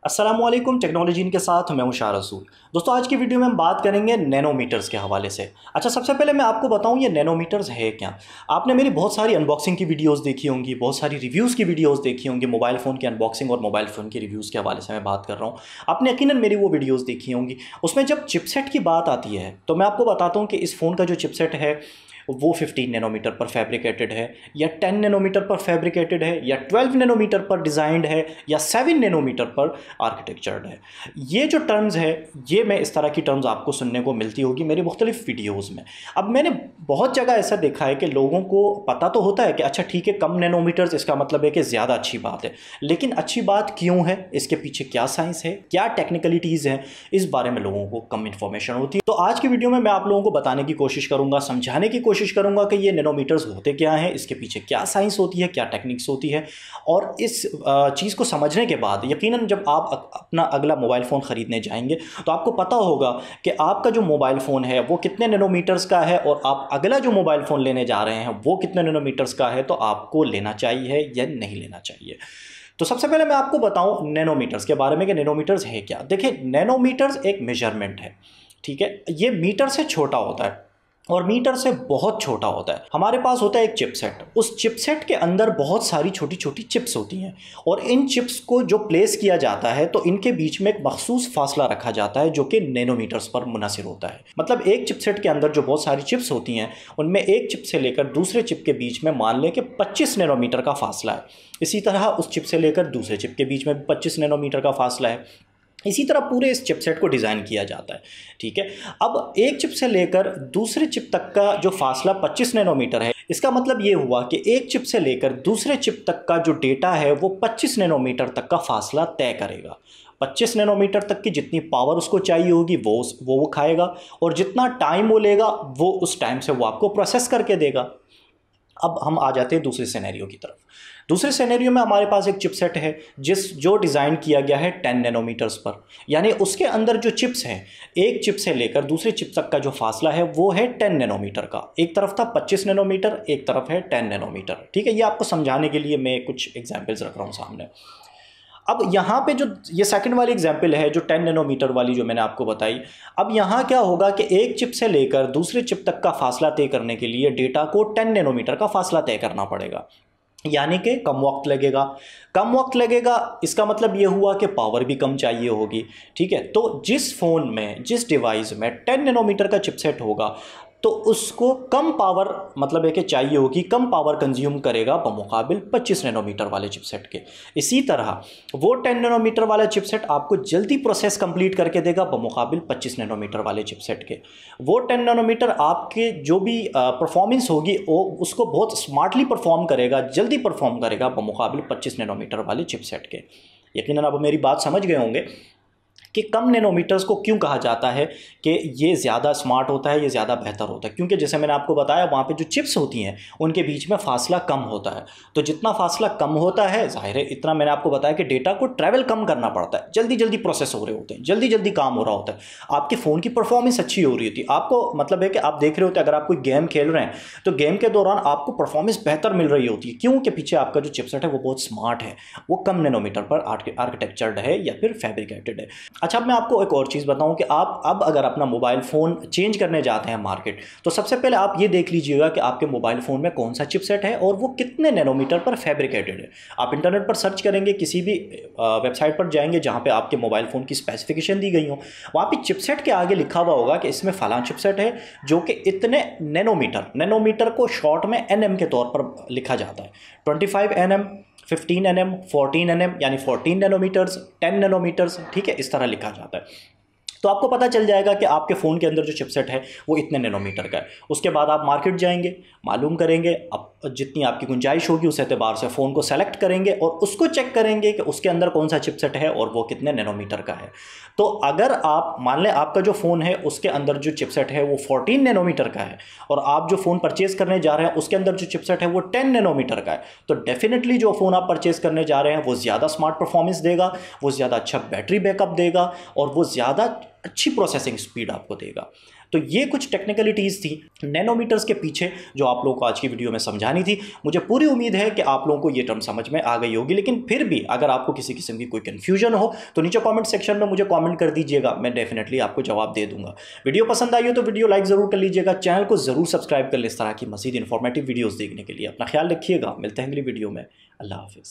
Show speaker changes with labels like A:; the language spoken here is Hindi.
A: अस्सलामुअलैकुम। टेक्नोलॉजी के साथ मैं हूं शाह रसूल। दोस्तों, आज की वीडियो में हम बात करेंगे नैनोमीटर्स के हवाले से। अच्छा, सबसे पहले मैं आपको बताऊं ये नैनोमीटर्स है क्या। आपने मेरी बहुत सारी अनबॉक्सिंग की वीडियोस देखी होंगी, बहुत सारी रिव्यूज़ की वीडियोस देखी होंगी। मोबाइल फ़ोन की अनबॉक्सिंग और मोबाइल फ़ोन के रिव्यूज़ के हवाले से मैं बात कर रहा हूँ। आपने यकीनन मेरी वो वीडियोज़ देखी होंगी। उसमें जब चिपसेट की बात आती है तो मैं आपको बताता हूँ कि इस फ़ोन का जो चिपसेट है वो 15 नैनोमीटर पर फैब्रिकेटेड है, या 10 नैनोमीटर पर फैब्रिकेटेड है, या 12 नैनोमीटर पर डिज़ाइंड है, या 7 नैनोमीटर पर आर्किटेक्चर्ड है। ये जो टर्म्स है, ये मैं इस तरह की टर्म्स आपको सुनने को मिलती होगी मेरी मुख्तलिफ वीडियोज़ में। अब मैंने बहुत जगह ऐसा देखा है कि लोगों को पता तो होता है कि अच्छा ठीक है, कम नैनोमीटर्स इसका मतलब है कि ज़्यादा अच्छी बात है, लेकिन अच्छी बात क्यों है, इसके पीछे क्या साइंस है, क्या टेक्निकलिटीज़ हैं, इस बारे में लोगों को कम इन्फॉर्मेशन होती है। तो आज की वीडियो में मैं आप लोगों को बताने की कोशिश करूँगा, समझाने की कोशिश करूंगा कि ये नैनोमीटर्स होते क्या हैं, इसके पीछे क्या साइंस होती है, क्या टेक्निक्स होती है। और इस चीज़ को समझने के बाद यकीनन जब आप अपना अगला मोबाइल फ़ोन ख़रीदने जाएंगे तो आपको पता होगा कि आपका जो मोबाइल फ़ोन है वो कितने नैनोमीटर्स का है, और आप अगला जो मोबाइल फ़ोन लेने जा रहे हैं वो कितने नैनोमीटर्स का है, तो आपको लेना चाहिए या नहीं लेना चाहिए। तो सबसे पहले मैं आपको बताऊं नैनोमीटर्स के बारे में कि नैनोमीटर्स है क्या। देखिए, नैनोमीटर्स एक मेजरमेंट है, ठीक है। ये मीटर से छोटा होता है और मीटर से बहुत छोटा होता है। हमारे पास होता है एक चिपसेट, उस चिपसेट के अंदर बहुत सारी छोटी छोटी चिप्स होती हैं, और इन चिप्स को जो प्लेस किया जाता है तो इनके बीच में एक मखसूस फासला रखा जाता है जो कि नैनोमीटर्स पर मुनहसर होता है। मतलब एक चिपसेट के अंदर जो बहुत सारी चिप्स होती हैं उनमें एक चिप से लेकर दूसरे चिप के बीच में मान लें कि 25 नैनोमीटर का फासला है। इसी तरह उस चिप से लेकर दूसरे चिप के बीच में 25 नैनोमीटर का फासला है। इसी तरह पूरे इस चिपसेट को डिज़ाइन किया जाता है, ठीक है। अब एक चिप से लेकर दूसरे चिप तक का जो फासला 25 नैनोमीटर है, इसका मतलब ये हुआ कि एक चिप से लेकर दूसरे चिप तक का जो डेटा है वो 25 नैनोमीटर तक का फासला तय करेगा। 25 नैनोमीटर तक की जितनी पावर उसको चाहिए होगी वो खाएगा, और जितना टाइम वो लेगा वो उस टाइम से वो आपको प्रोसेस करके देगा। अब हम आ जाते हैं दूसरे सिनेरियो की तरफ। दूसरे सिनेरियो में हमारे पास एक चिपसेट है जो डिज़ाइन किया गया है 10 नैनोमीटर्स पर, यानी उसके अंदर जो चिप्स हैं, एक चिप से लेकर दूसरे चिप तक का जो फासला है वो है 10 नैनोमीटर का। एक तरफ था 25 नैनोमीटर, एक तरफ है 10 नैनोमीटर, ठीक है। ये आपको समझाने के लिए मैं कुछ एग्जाम्पल्स रख रहा हूँ सामने। अब यहाँ पे जो ये सेकंड वाली एग्जांपल है, जो 10 नैनोमीटर वाली जो मैंने आपको बताई, अब यहाँ क्या होगा कि एक चिप से लेकर दूसरे चिप तक का फासला तय करने के लिए डेटा को 10 नैनोमीटर का फासला तय करना पड़ेगा, यानी कि कम वक्त लगेगा। कम वक्त लगेगा इसका मतलब ये हुआ कि पावर भी कम चाहिए होगी, ठीक है। तो जिस फ़ोन में, जिस डिवाइस में 10 नैनोमीटर का चिपसेट होगा तो उसको कम पावर, मतलब है कि चाहिए होगी, कम पावर कंज्यूम करेगा बमुकाबिल 25 नैनोमीटर वाले चिपसेट के। इसी तरह वो 10 नैनोमीटर वाला चिपसेट आपको जल्दी प्रोसेस कंप्लीट करके देगा बमुकाबिल 25 नैनोमीटर वाले चिपसेट के। वो 10 नैनोमीटर आपके जो भी परफॉर्मेंस होगी वो उसको बहुत स्मार्टली परफॉर्म करेगा, जल्दी परफॉर्म करेगा बमुकाबिल 25 नैनोमीटर वाले चिपसेट के। यकीनन आप मेरी बात समझ गए होंगे कि कम नैनोमीटर्स को क्यों कहा जाता है कि ये ज़्यादा स्मार्ट होता है, ये ज़्यादा बेहतर होता है। क्योंकि जैसे मैंने आपको बताया, वहाँ पे जो चिप्स होती हैं उनके बीच में फासला कम होता है। तो जितना फासला कम होता है, जाहिर है इतना मैंने आपको बताया कि डेटा को ट्रैवल कम करना पड़ता है, जल्दी जल्दी प्रोसेस हो रहे होते हैं, जल्दी जल्दी काम हो रहा होता है, आपके फ़ोन की परफॉर्मेंस अच्छी हो रही होती है। आपको मतलब है कि आप देख रहे होते हैं, अगर आप कोई गेम खेल रहे हैं तो गेम के दौरान आपको परफॉर्मेंस बेहतर मिल रही होती है, क्योंकि पीछे आपका जो चिपसेट है वो बहुत स्मार्ट है, वो कम नैनोमीटर पर आर्किटेक्चर्ड है या फिर फैब्रिकेटेड है। अच्छा, अब मैं आपको एक और चीज़ बताऊं कि आप अब अगर अपना मोबाइल फ़ोन चेंज करने जाते हैं मार्केट, तो सबसे पहले आप ये देख लीजिएगा कि आपके मोबाइल फ़ोन में कौन सा चिपसेट है और वो कितने नैनोमीटर पर फैब्रिकेटेड है। आप इंटरनेट पर सर्च करेंगे, किसी भी वेबसाइट पर जाएंगे जहां पे आपके मोबाइल फ़ोन की स्पेसिफिकेशन दी गई हो, वहाँ पे चिपसेट के आगे लिखा हुआ होगा कि इसमें फलां चिपसेट है जो कि इतने नैनोमीटर को शॉर्ट में NM के तौर पर लिखा जाता है। 25 NM, 15 NM, 14 NM, यानी 14 नैनोमीटर्स, 10 नैनोमीटर्स, ठीक है, इस तरह लिखा जाता है। तो आपको पता चल जाएगा कि आपके फ़ोन के अंदर जो चिपसेट है वो इतने नैनोमीटर का है। उसके बाद आप मार्केट जाएंगे, मालूम करेंगे, अब जितनी आपकी गुंजाइश होगी उस एतबार से फ़ोन को सेलेक्ट करेंगे और उसको चेक करेंगे कि उसके अंदर कौन सा चिपसेट है और वो कितने नैनोमीटर का है। तो अगर आप मान लें आपका जो फ़ोन है उसके अंदर जो चिपसेट है वो 14 नैनोमीटर का है, और आप जो फ़ोन परचेज़ करने जा रहे हैं उसके अंदर जो चिपसेट है वो 10 नैनोमीटर का है, तो डेफिनेटली जो फ़ोन आप परचेज़ करने जा रहे हैं वो ज़्यादा स्मार्ट परफॉर्मेंस देगा, वो ज़्यादा अच्छा बैटरी बैकअप देगा, और वो ज़्यादा अच्छी प्रोसेसिंग स्पीड आपको देगा। तो ये कुछ टेक्निकलिटीज़ थी नैनोमीटर्स के पीछे जो आप लोगों को आज की वीडियो में समझानी थी। मुझे पूरी उम्मीद है कि आप लोगों को ये टर्म समझ में आ गई होगी, लेकिन फिर भी अगर आपको किसी किस्म की कोई कन्फ्यूजन हो तो नीचे कॉमेंट सेक्शन में मुझे कॉमेंट कर दीजिएगा, मैं डेफिनेटली आपको जवाब दे दूंगा। वीडियो पसंद आई हो तो वीडियो लाइक ज़रूर कर लीजिएगा, चैनल को ज़रूर सब्सक्राइब कर लें इस तरह की मज़ीद इंफॉर्मेटिव वीडियोज़ देखने के लिए। अपना ख्याल रखिएगा, मिलते हैं अगली वीडियो में। अल्लाह हाफिज़।